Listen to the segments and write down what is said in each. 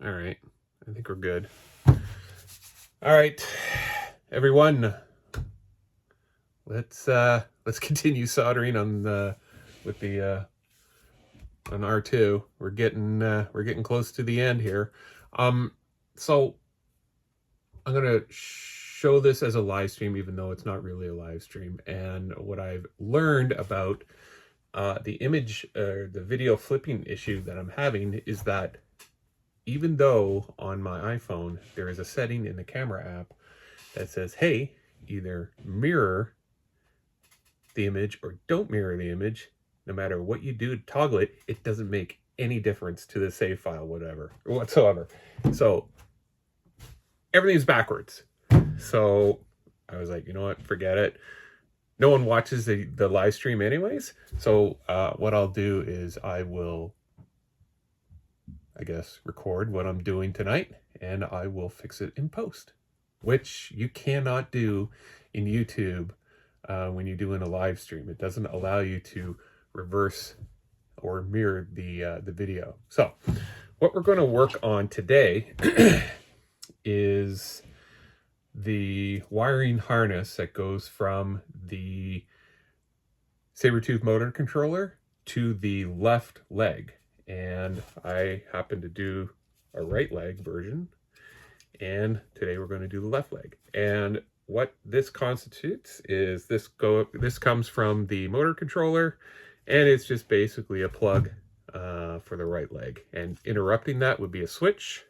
All right. I think we're good. All right, everyone. Let's continue soldering on with the on R2. We're getting close to the end here. So I'm gonna show this as a live stream, even though it's not really a live stream. And what I've learned about the image or the video flipping issue that I'm having is that even though on my iPhone there is a setting in the camera app that says, hey, either mirror the image or don't mirror the image, no matter what you do to toggle it, it doesn't make any difference to the save file, whatsoever. So everything's backwards. So I was like, you know what, forget it. No one watches the live stream anyways. So what I'll do is I will, I guess, record what I'm doing tonight, and I will fix it in post, which you cannot do in YouTube when you're doing a live stream. It doesn't allow you to reverse or mirror the video. So what we're going to work on today is the wiring harness that goes from the Sabertooth motor controller to the left leg. And I happen to do a right leg version, and today we're going to do the left leg. And what this constitutes is this comes from the motor controller, and it's just basically a plug for the right leg. And interrupting that would be a switch,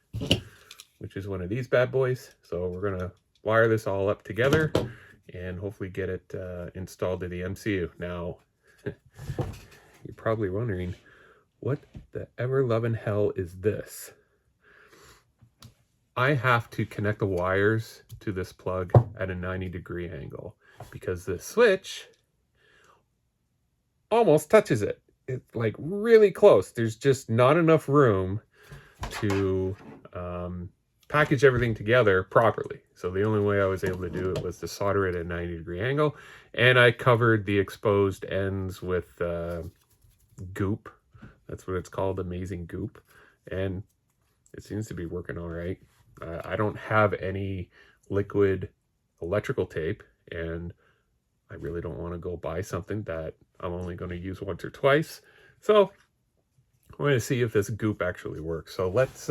which is one of these bad boys. So we're going to wire this all up together and hopefully get it installed to the MCU. Now, you're probably wondering, what the ever-loving hell is this? I have to connect the wires to this plug at a 90-degree angle because the switch almost touches it. It's like really close. There's just not enough room to package everything together properly. So the only way I was able to do it was to solder it at a 90-degree angle, and I covered the exposed ends with goop. That's what it's called, amazing goop, and it seems to be working all right. I don't have any liquid electrical tape, and I really don't want to go buy something that I'm only going to use once or twice. So I'm going to see if this goop actually works. So let's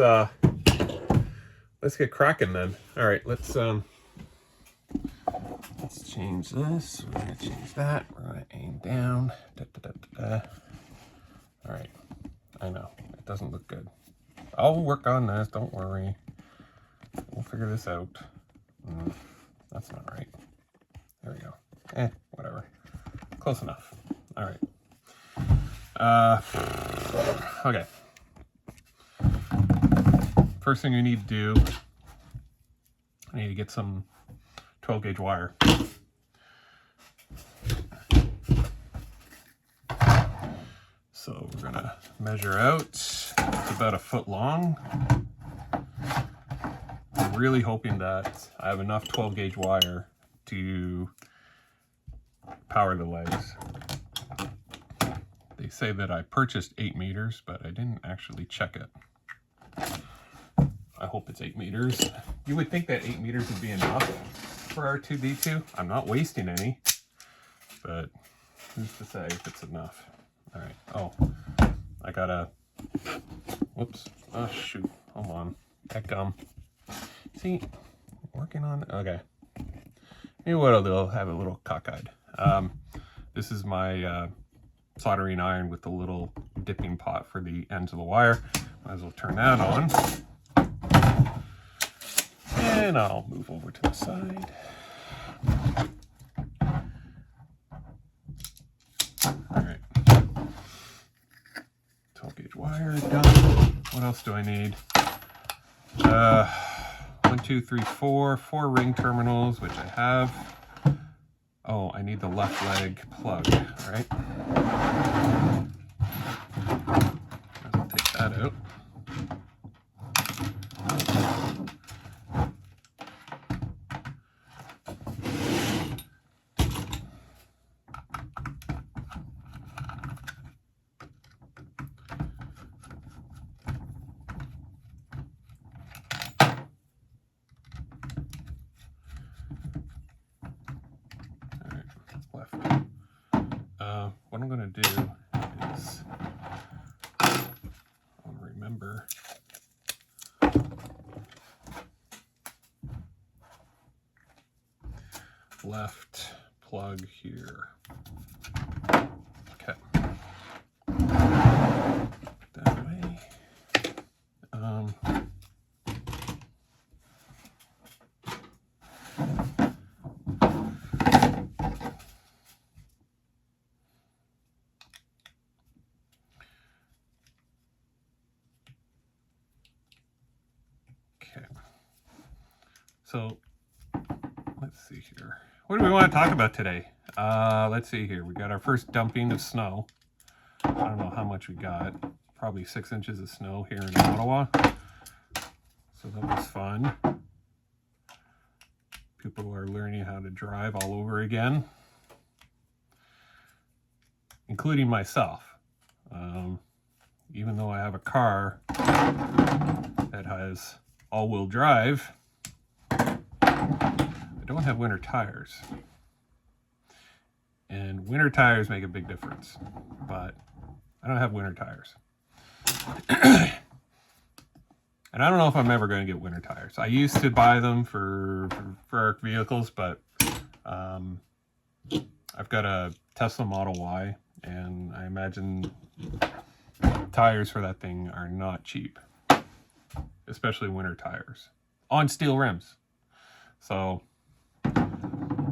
get cracking then. All right, let's change this. We're going to change that. We're going to aim down. All right, I know it doesn't look good. I'll work on this, don't worry. We'll figure this out. That's not right. There we go. Whatever. Close enough. All right. Okay. First thing you need to do, I need to get some 12 gauge wire. So we're gonna measure out. It's about 1 foot long. I'm really hoping that I have enough 12 gauge wire to power the legs. They say that I purchased 8 meters, but I didn't actually check it. I hope it's 8 meters. You would think that 8 meters would be enough for R2-D2. I'm not wasting any, but who's to say if it's enough? All right. Oh, I gotta, whoops. Oh, shoot. Hold on. That gum. See, working on, okay. Maybe what I'll do, I'll have a little cockeyed. This is my soldering iron with the little dipping pot for the ends of the wire. Might as well turn that on. And I'll move over to the side. All right. 12 gauge wire done. What else do I need? 1, 2, 3, 4 ring terminals, which I have. Oh, I need the left leg plug, all right? I'll take that out. what I'm going to do is, I'll remember. Left plug here. Okay. That way. Okay. So let's see here. What do we want to talk about today? Let's see here. We got our first dumping of snow. I don't know how much we got. Probably 6 inches of snow here in Ottawa. So that was fun. People are learning how to drive all over again, including myself. Even though I have a car that has all-wheel drive, I don't have winter tires. And winter tires make a big difference, but I don't have winter tires. And I don't know if I'm ever going to get winter tires. I used to buy them for our vehicles, but I've got a Tesla Model Y, and I imagine tires for that thing are not cheap, especially winter tires on steel rims. So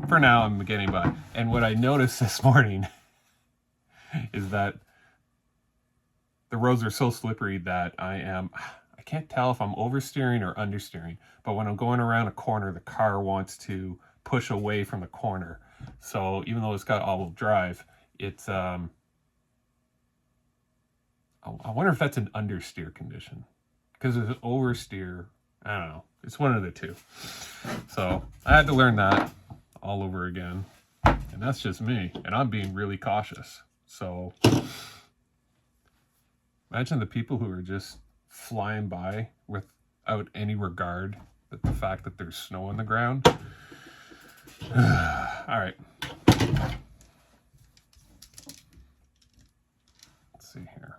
for now, I'm getting by. And what I noticed this morning is that the roads are so slippery that I can't tell if I'm oversteering or understeering, but when I'm going around a corner, the car wants to push away from the corner. So even though it's got all-wheel drive, it's, I wonder if that's an understeer condition. Because it's an oversteer, I don't know. It's one of the two. So I had to learn that all over again. And that's just me. And I'm being really cautious. So imagine the people who are just flying by without any regard at the fact that there's snow on the ground. All right. Let's see here.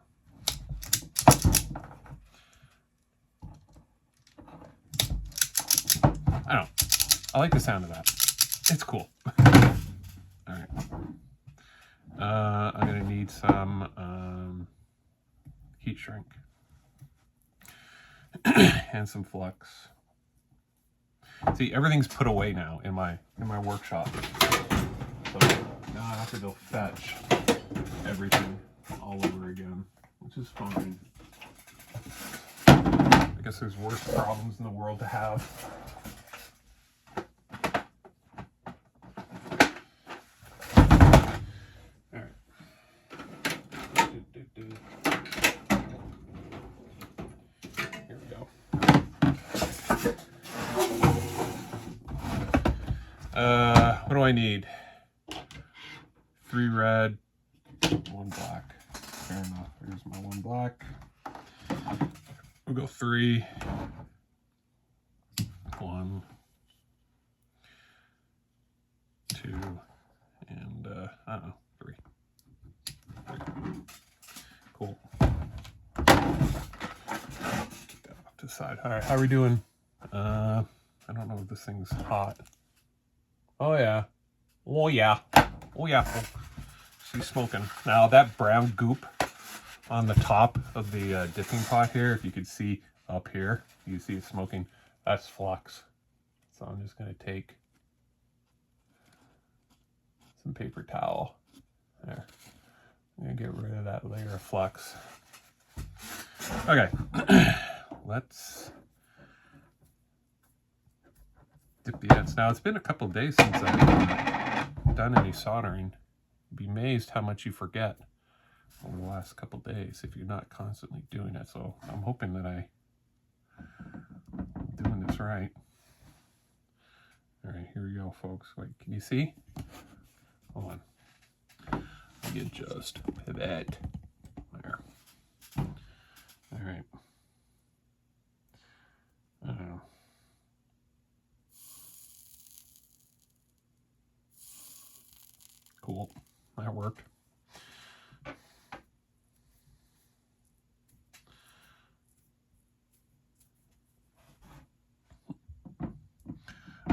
I like the sound of that. It's cool. All right. I'm gonna need some heat shrink and some flux. See, everything's put away now in my workshop. So now I have to go fetch everything all over again, which is fine. I guess there's worse problems in the world to have. What do I need? 3 red, 1 black. Fair enough. Here's my 1 black. We'll go 3, 1, 2, and I don't know, 3. Cool. Get that off to the side. All right, how are we doing? I don't know if this thing's hot. Oh yeah. Oh yeah. Oh yeah. She's smoking. Now that brown goop on the top of the dipping pot here, if you could see up here, you can see it smoking. That's flux. So I'm just going to take some paper towel. There. I'm going to get rid of that layer of flux. Okay. Let's dip the ends. Now, it's been a couple days since I've done any soldering. You'd be amazed how much you forget over the last couple days if you're not constantly doing it. So I'm hoping that I'm doing this right. All right, here we go, folks. Wait, can you see? Hold on. Let me adjust that. There. All right. Cool. That worked.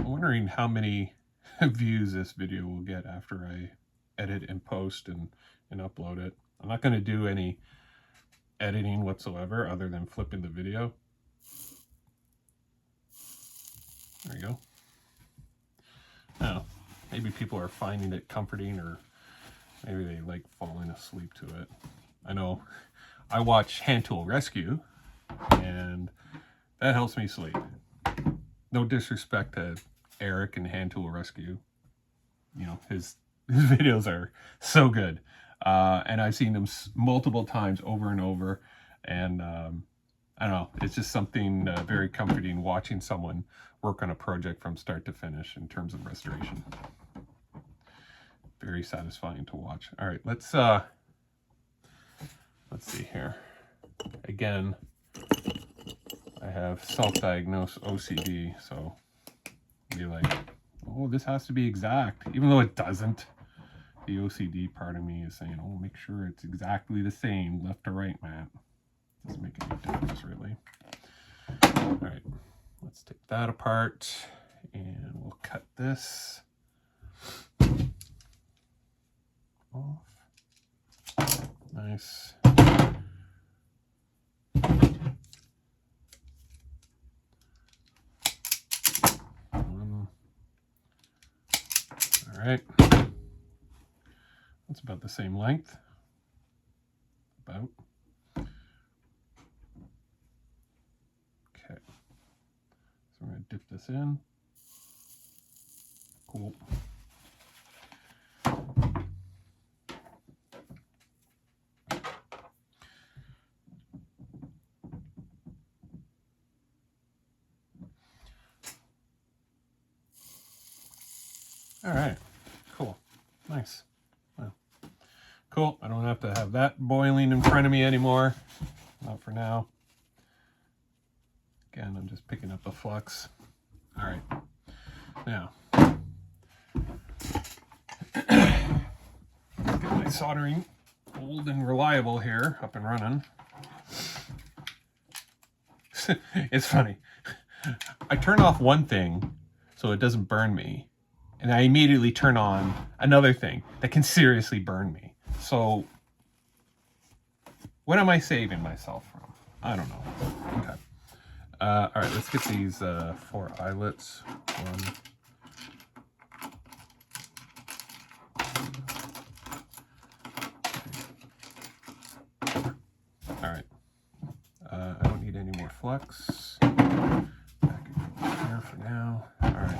I'm wondering how many views this video will get after I edit and post and upload it. I'm not going to do any editing whatsoever other than flipping the video. There you go. Now, maybe people are finding it comforting, or maybe they like falling asleep to it. I know I watch Hand Tool Rescue, and that helps me sleep. No disrespect to Eric and Hand Tool Rescue. You know, his videos are so good. And I've seen them multiple times over and over. And I don't know, it's just something very comforting watching someone work on a project from start to finish in terms of restoration. Very satisfying to watch. All right, let's see here. Again, I have self-diagnosed OCD, so be like, oh, this has to be exact, even though it doesn't. The OCD part of me is saying, oh, make sure it's exactly the same left to right, Matt. Doesn't make any difference, really. All right, let's take that apart, and we'll cut this off. Nice. All right. That's about the same length. About. Okay. So we're going to dip this in. Cool. All right. Cool. Nice. Wow. Cool. I don't have to have that boiling in front of me anymore. Not for now. Again, I'm just picking up the flux. All right. Now, get my soldering old and reliable here up and running. It's funny. I turn off one thing so it doesn't burn me, and I immediately turn on another thing that can seriously burn me. So what am I saving myself from? I don't know. Okay. All right, let's get these 4 eyelets. One. All right. I don't need any more flux. Back here for now. All right.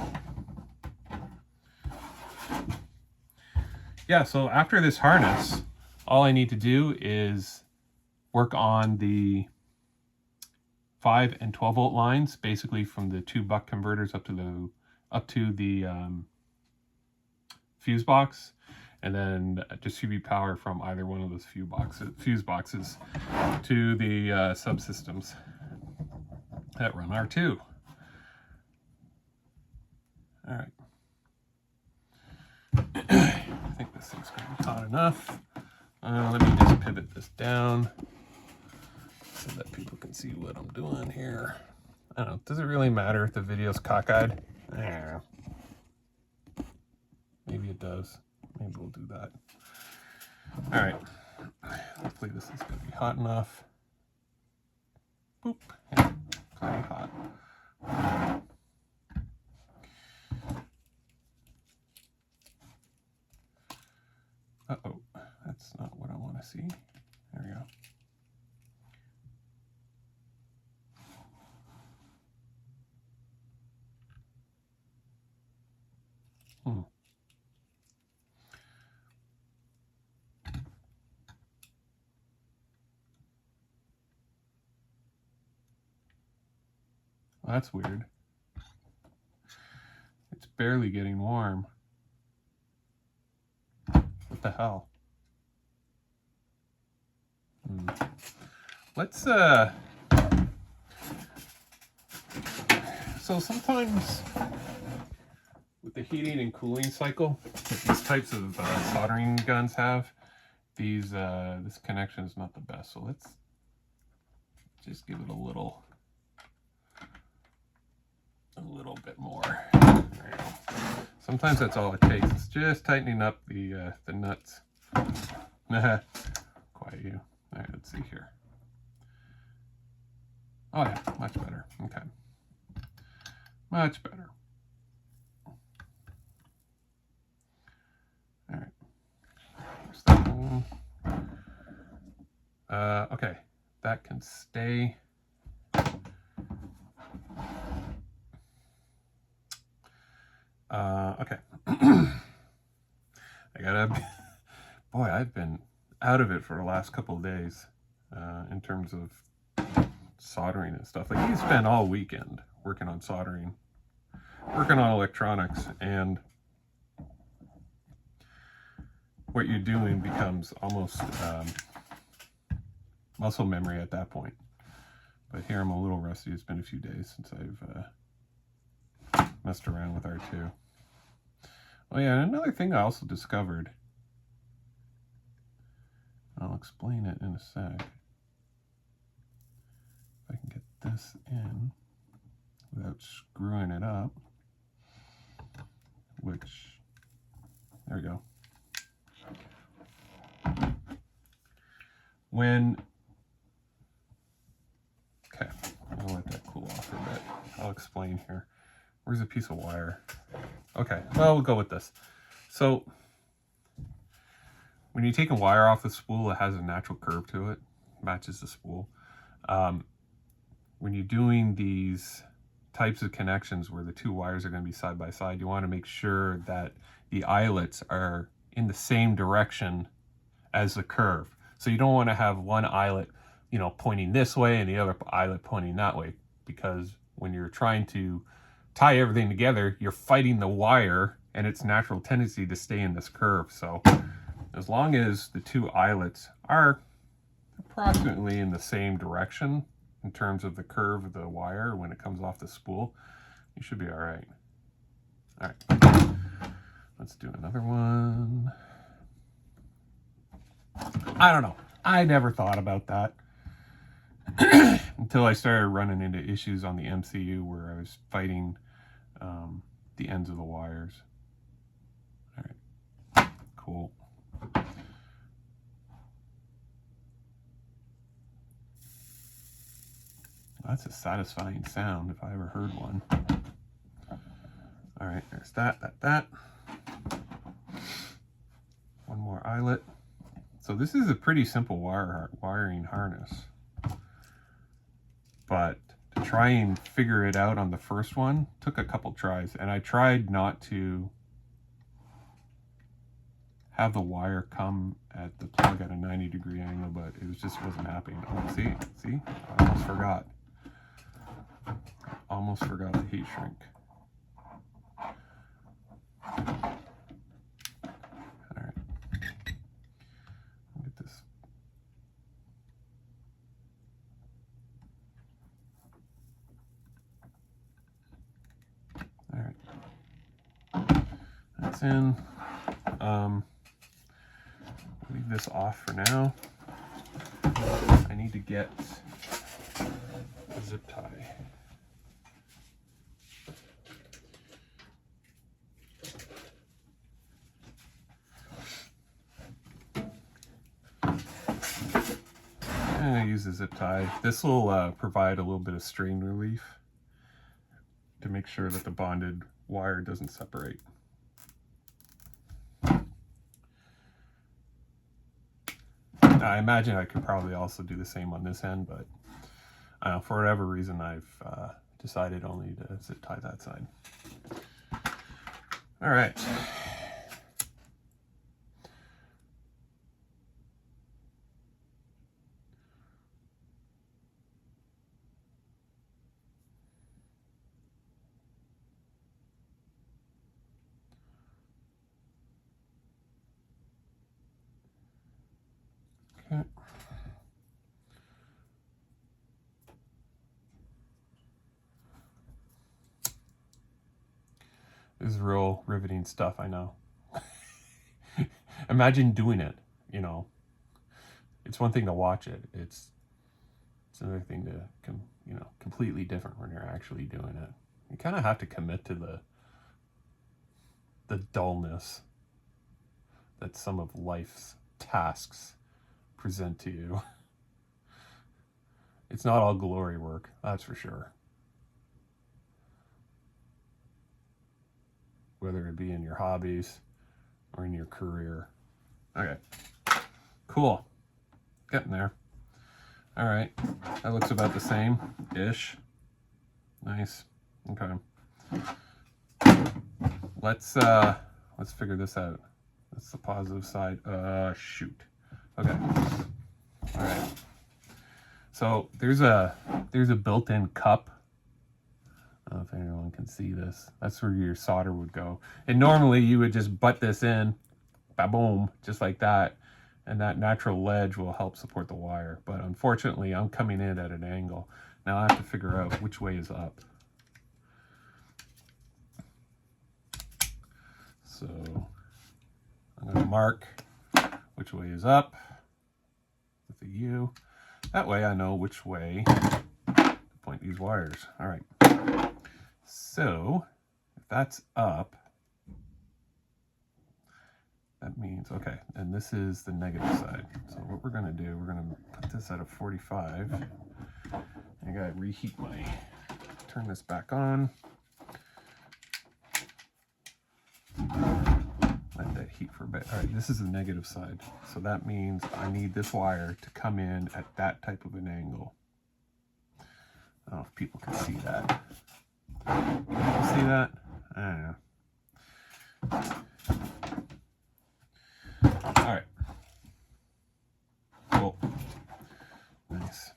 Yeah, so after this harness, all I need to do is work on the 5 and 12 volt lines, basically from the 2 buck converters up to the fuse box, and then distribute power from either one of those fuse boxes to the subsystems that run R2. All right. I think this thing's going to be hot enough. Let me just pivot this down so that people can see what I'm doing here. I don't know. Does it really matter if the video's cockeyed? Maybe it does. Maybe we'll do that. All right. Hopefully this is going to be hot enough. Boop. Yeah, plenty hot. Uh-oh. That's not what I want to see. There we go. Well, that's weird. It's barely getting warm. What the hell? Let's so sometimes with the heating and cooling cycle that these types of soldering guns have, this connection is not the best. So let's just give it a little bit more. There Sometimes that's all it takes. It's just tightening up the nuts. Quiet you. All right, let's see here. Oh yeah, much better. Okay. Much better. All right. There's that one. Okay, that can stay. Okay. I gotta, boy, I've been out of it for the last couple of days in terms of soldering and stuff. Like, you spend all weekend working on soldering, working on electronics, and what you're doing becomes almost muscle memory at that point. But here I'm a little rusty. It's been a few days since I've messed around with R2. Oh yeah, and another thing I also discovered, I'll explain it in a sec. If I can get this in without screwing it up, which, there we go. When, okay, I'll let that cool off for a bit. I'll explain here. Where's a piece of wire? Okay, well, we'll go with this. So, when you're taking wire off the spool, it has a natural curve to it, matches the spool. When you're doing these types of connections where the two wires are going to be side by side, you want to make sure that the eyelets are in the same direction as the curve. So you don't want to have one eyelet, you know, pointing this way and the other eyelet pointing that way, because when you're trying to tie everything together, you're fighting the wire and its natural tendency to stay in this curve. So as long as the two eyelets are approximately in the same direction in terms of the curve of the wire when it comes off the spool, you should be all right. All right, let's do another one. I don't know. I never thought about that until I started running into issues on the MCU where I was fighting the ends of the wires. All right, cool. That's a satisfying sound if I ever heard one. All right, there's that. One more eyelet. So this is a pretty simple wiring harness, but to try and figure it out on the first one took a couple tries, and I tried not to have the wire come at the plug at a 90-degree angle, but it just wasn't happening. Oh, see, I almost forgot the heat shrink. All right, get this. All right, that's in. Leave this off for now. I need to get a zip tie. I'm going to use a zip tie. This will provide a little bit of strain relief to make sure that the bonded wire doesn't separate. I imagine I could probably also do the same on this end, but for whatever reason, I've decided only to zip tie that side. All right. Okay. This is real riveting stuff, I know. Imagine doing it, you know. It's one thing to watch it. It's another thing to, you know, completely different when you're actually doing it. You kind of have to commit to the dullness that some of life's tasks present to you. It's not all glory work, that's for sure. Whether it be in your hobbies or in your career. Okay, cool. Getting there. All right, that looks about the same-ish. Nice. Okay. Let's figure this out. That's the positive side. Shoot. Okay. All right. So there's a built-in cup. I don't know if anyone can see this. That's where your solder would go. And normally you would just butt this in, ba-boom, just like that. And that natural ledge will help support the wire. But unfortunately, I'm coming in at an angle. Now I have to figure out which way is up. So I'm going to mark which way is up with a U. That way I know which way to point these wires. All right. So if that's up, that means, okay, and this is the negative side. So what we're going to do, we're going to put this at a 45. I got to reheat turn this back on. Let that heat for a bit. All right, this is the negative side. So that means I need this wire to come in at that type of an angle. I don't know if people can see that. Can you see that? I don't know. All right. Cool. Nice.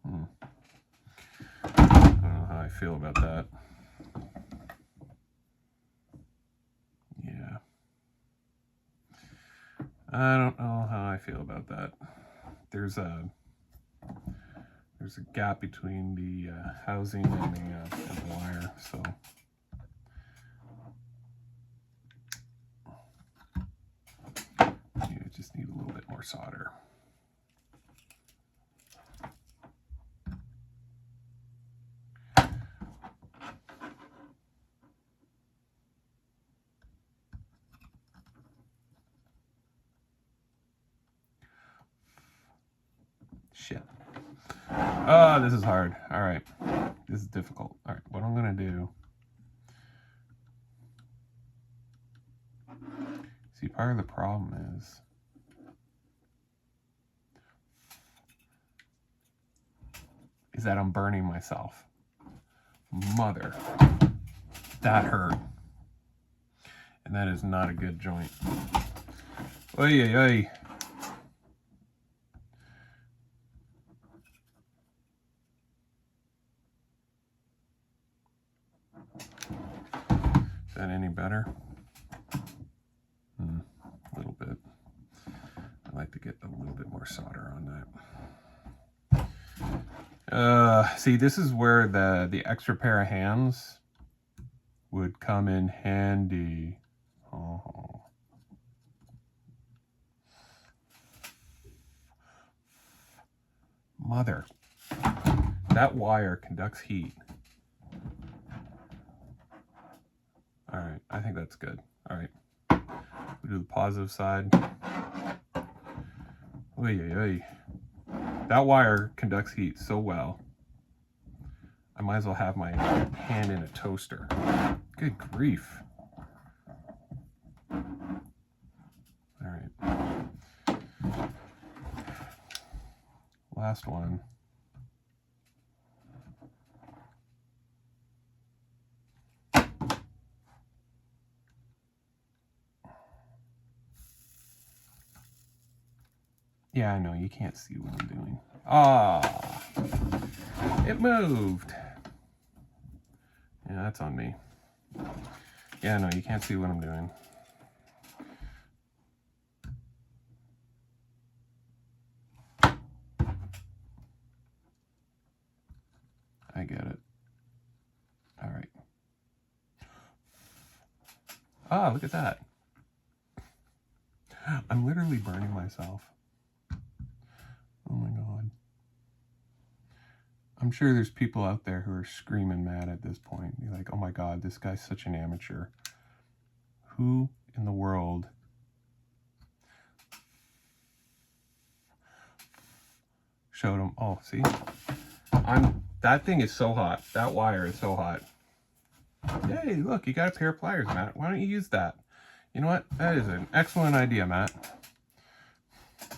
And I don't know how I feel about that. Yeah. I don't know how I feel about that. There's a gap between the housing and the wire, so you just need a little bit more solder. Shit. Oh, this is hard. All right. This is difficult. All right, what I'm going to do. See, part of the problem is that I'm burning myself. Mother. That hurt. And that is not a good joint. Oy, oy, oy. Is that any better? A little bit. I'd like to get a little bit more solder on that. See, this is where the extra pair of hands would come in handy. Oh. Mother. That wire conducts heat. All right, I think that's good. All right, we do the positive side. Oy, oy, oy. That wire conducts heat so well. I might as well have my hand in a toaster. Good grief. All right. Last one. Yeah, I know, you can't see what I'm doing. Ah, it moved. Yeah, that's on me. Yeah, no, you can't see what I'm doing. Ah, look at that. I'm literally burning myself. Oh my God. I'm sure there's people out there who are screaming mad at this point. You're like, oh my God, this guy's such an amateur. Who in the world showed him? Oh, see? That thing is so hot. That wire is so hot. Hey, look, you got a pair of pliers, Matt. Why don't you use that? You know what? That is an excellent idea, Matt.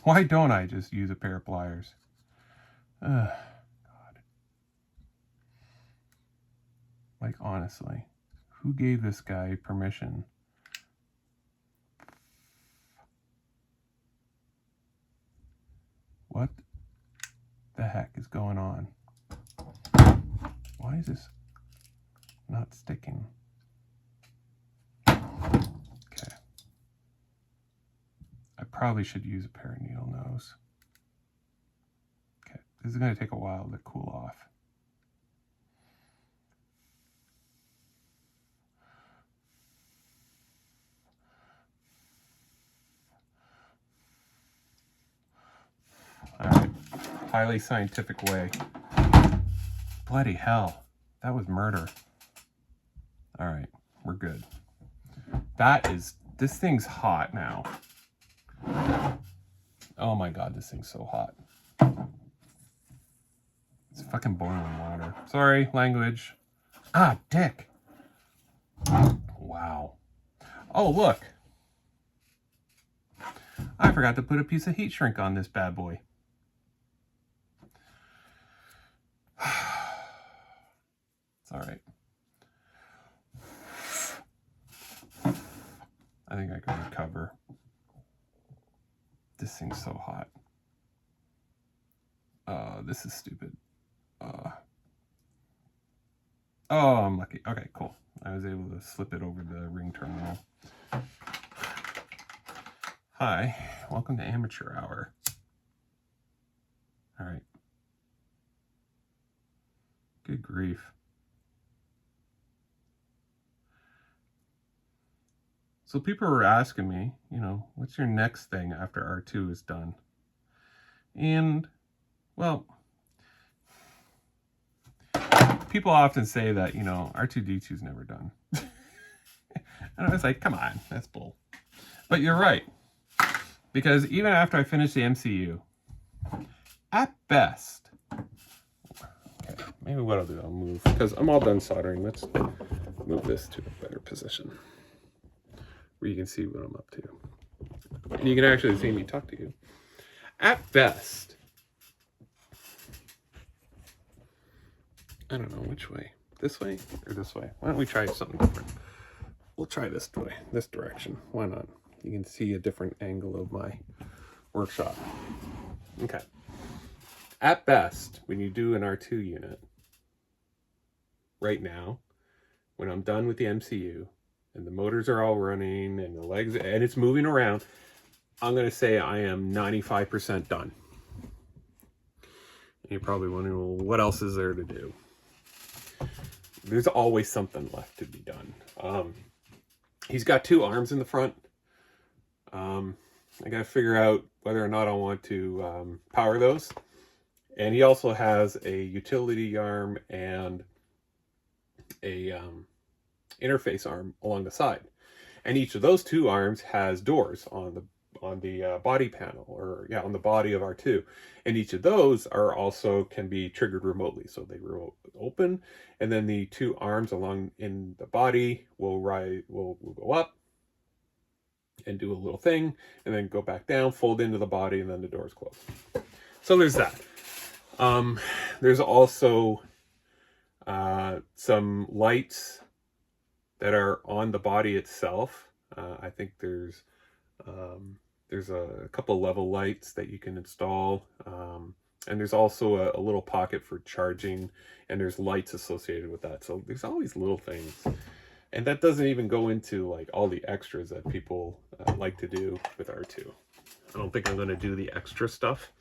Why don't I just use a pair of pliers? God. Like, honestly, who gave this guy permission? What the heck is going on? Why is this not sticking? Okay. I probably should use a pair of needle nose. Okay, this is going to take a while to cool off. All right, highly scientific way. Bloody hell, that was murder. All right, we're good. This thing's hot now. Oh my God, this thing's so hot. It's fucking boiling water. Sorry, language. Ah, dick. Wow. Oh, look. I forgot to put a piece of heat shrink on this bad boy. It's all right. I think I can recover. This thing's so hot. This is stupid. Oh, I'm lucky. Okay, cool. I was able to slip it over the ring terminal. Hi, welcome to Amateur Hour. All right. Good grief. So people were asking me, you know, what's your next thing after R2 is done? And, well, people often say that, you know, R2-D2 is never done. And I was like, come on, that's bull. But you're right. Because even after I finish the MCU, at best, okay, maybe what I'll do, I'll move, because I'm all done soldering. Let's move this to a better position where you can see what I'm up to. And you can actually see me talk to you. At best, I don't know which way. This way or this way? Why don't we try something different? We'll try this way, this direction. Why not? You can see a different angle of my workshop. Okay. At best, when you do an R2 unit, right now, when I'm done with the MCU, and the motors are all running, and the legs, and it's moving around, I'm going to say I am 95% done. And you're probably wondering, well, what else is there to do? There's always something left to be done. He's got two arms in the front. I got to figure out whether or not I want to power those. And he also has a utility arm and a interface arm along the side. And each of those two arms has doors on the body panel, or yeah, on the body of R2. And each of those are also can be triggered remotely. So they will open, and then the two arms along in the body will go up and do a little thing, and then go back down, fold into the body, and then the doors close. So there's that. There's also some lights that are on the body itself. I think there's a couple level lights that you can install, and there's also a little pocket for charging, and there's lights associated with that. So there's all these little things, and that doesn't even go into like all the extras that people like to do with R2. I don't think I'm going to do the extra stuff.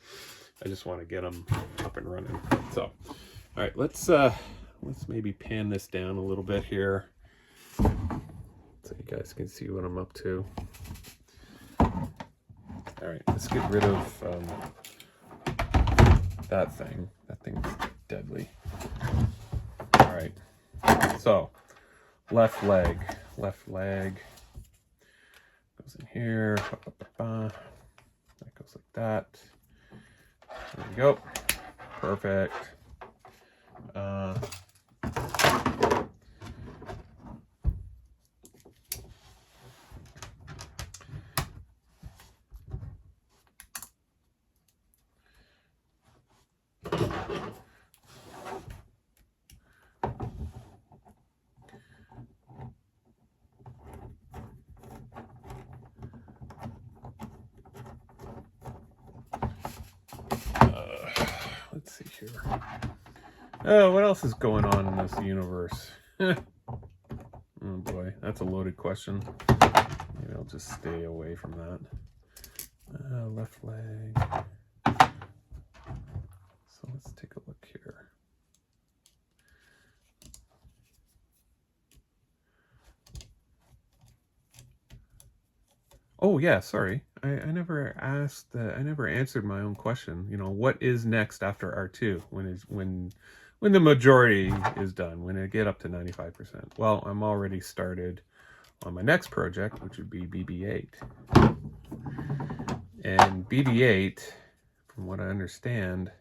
I just want to get them up and running. So, all right, let's maybe pan this down a little bit here. Let's so you guys can see what I'm up to. All right, let's get rid of that thing. That thing's deadly. All right, so left leg goes in here. That goes like that. There we go. Perfect. Let's see here. Oh, what else is going on in this universe? Oh boy, that's a loaded question. Maybe I'll just stay away from that. Left leg. So let's take a look here. Oh yeah, sorry. I never asked. I never answered my own question. You know, what is next after R2? When the majority is done? When I get up to 95%? Well, I'm already started on my next project, which would be BB-8. And BB-8, from what I understand,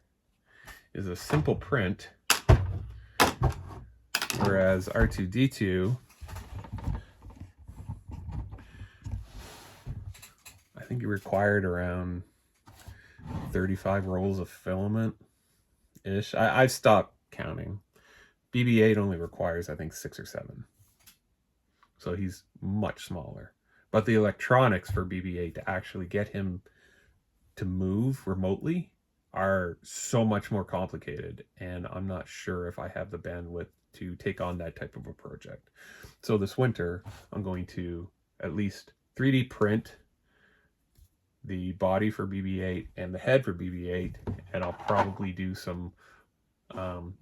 is a simple print, whereas R2-D2, I think you required around 35 rolls of filament-ish. I've stopped counting. BB-8 only requires, I think, 6 or 7. So he's much smaller. But the electronics for BB-8 to actually get him to move remotely are so much more complicated, and I'm not sure if I have the bandwidth to take on that type of a project. So this winter, I'm going to at least 3D print the body for BB-8 and the head for BB-8, and I'll probably do some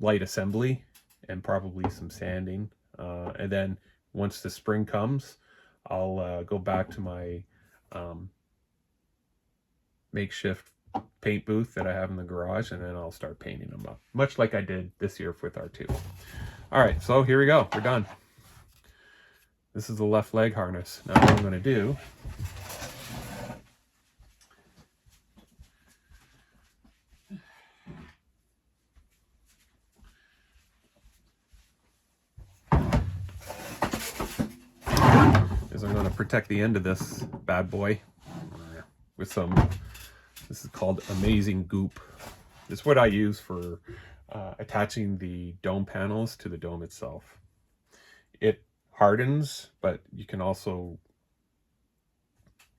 light assembly and probably some sanding. And then once the spring comes, I'll go back to my makeshift paint booth that I have in the garage, and then I'll start painting them up, much like I did this year with R2. All right, so here we go. We're done. This is the left leg harness. Now what I'm going to do is I'm going to protect the end of this bad boy with some, this is called Amazing Goop. This is what I use for attaching the dome panels to the dome itself. It hardens, but you can also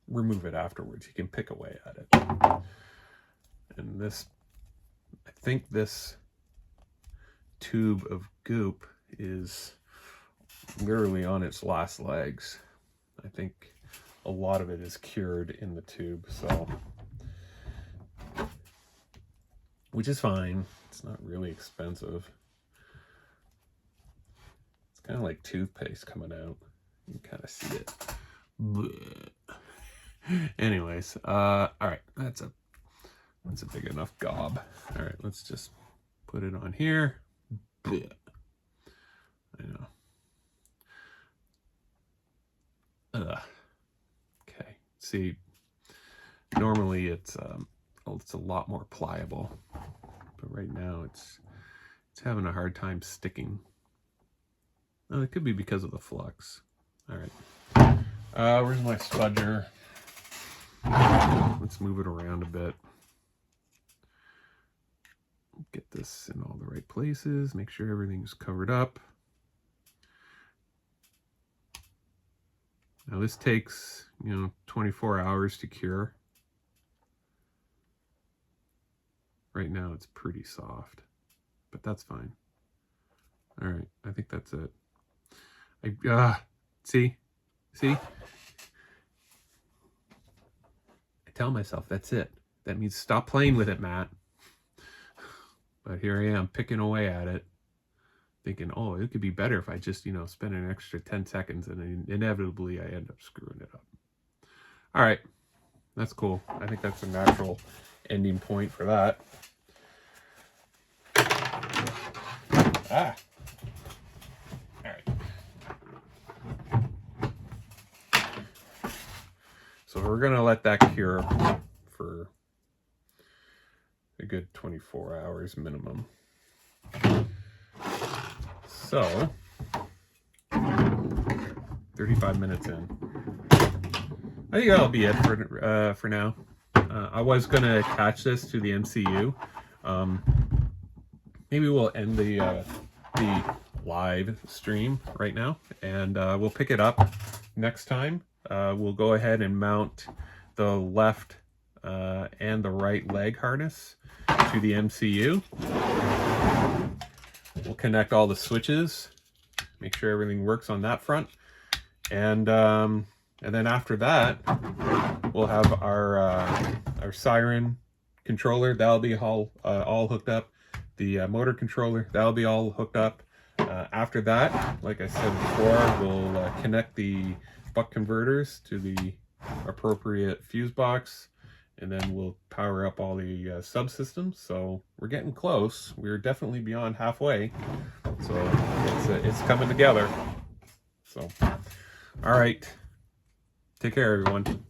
remove it afterwards. You can pick away at it. And this, I think this tube of goop is literally on its last legs. I think a lot of it is cured in the tube, so, which is fine. It's not really expensive. It's kind of like toothpaste coming out. You can kind of see it. Blech. Anyways, all right, that's a big enough gob. All right, let's just put it on here. Blech. I know. Okay. See, normally it's a lot more pliable, but right now it's having a hard time sticking. Oh, it could be because of the flux. All right. Where's my spudger? Let's move it around a bit. Get this in all the right places. Make sure everything's covered up. Now this takes, 24 hours to cure. Right now it's pretty soft, but that's fine. All right, I think that's it. See? I tell myself that's it. That means stop playing with it, Matt. But here I am picking away at it. thinking, oh, it could be better if I just, you know, spend an extra 10 seconds, and then inevitably I end up screwing it up. All right, that's cool. I think that's a natural ending point for that. Ah. All right. So we're going to let that cure for a good 24 hours minimum. So 35 minutes in. I think that'll be it for now. I was going to attach this to the MCU. Maybe we'll end the live stream right now, and we'll pick it up next time. We'll go ahead and mount the left and the right leg harness to the MCU. We'll connect all the switches, make sure everything works on that front, and then after that, we'll have our siren controller. That'll be all hooked up. The motor controller, that'll be all hooked up. After that, like I said before, we'll connect the buck converters to the appropriate fuse box, and then we'll power up all the subsystems. So we're getting close. We're definitely beyond halfway. So it's coming together. So, all right. Take care, everyone.